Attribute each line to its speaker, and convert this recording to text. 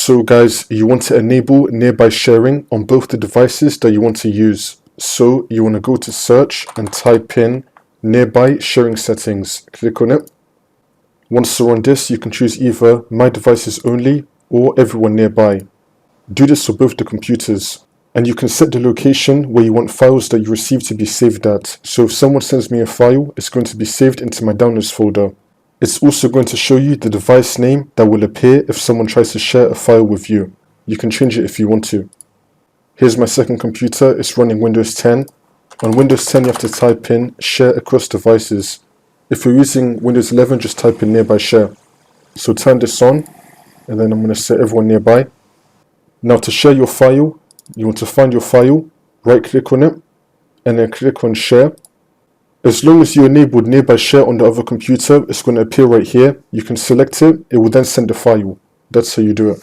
Speaker 1: So guys, you want to enable nearby sharing on both the devices that you want to use. So you want to go to search and type in nearby sharing settings. Click on it. Once you're on this, you can choose either my devices only or everyone nearby. Do this for both the computers. And you can set the location where you want files that you receive to be saved at. So if someone sends me a file, it's going to be saved into my downloads folder. It's also going to show you the device name that will appear if someone tries to share a file with you. You can change it if you want to. Here's my second computer, it's running Windows 10. On Windows 10 you have to type in share across devices. If you're using Windows 11, just type in nearby share. So turn this on, and then I'm going to set everyone nearby. Now to share your file, you want to find your file, right click on it, and then click on share. As long as you enabled nearby share on the other computer, it's going to appear right here. You can select it, it will then send the file. That's how you do it.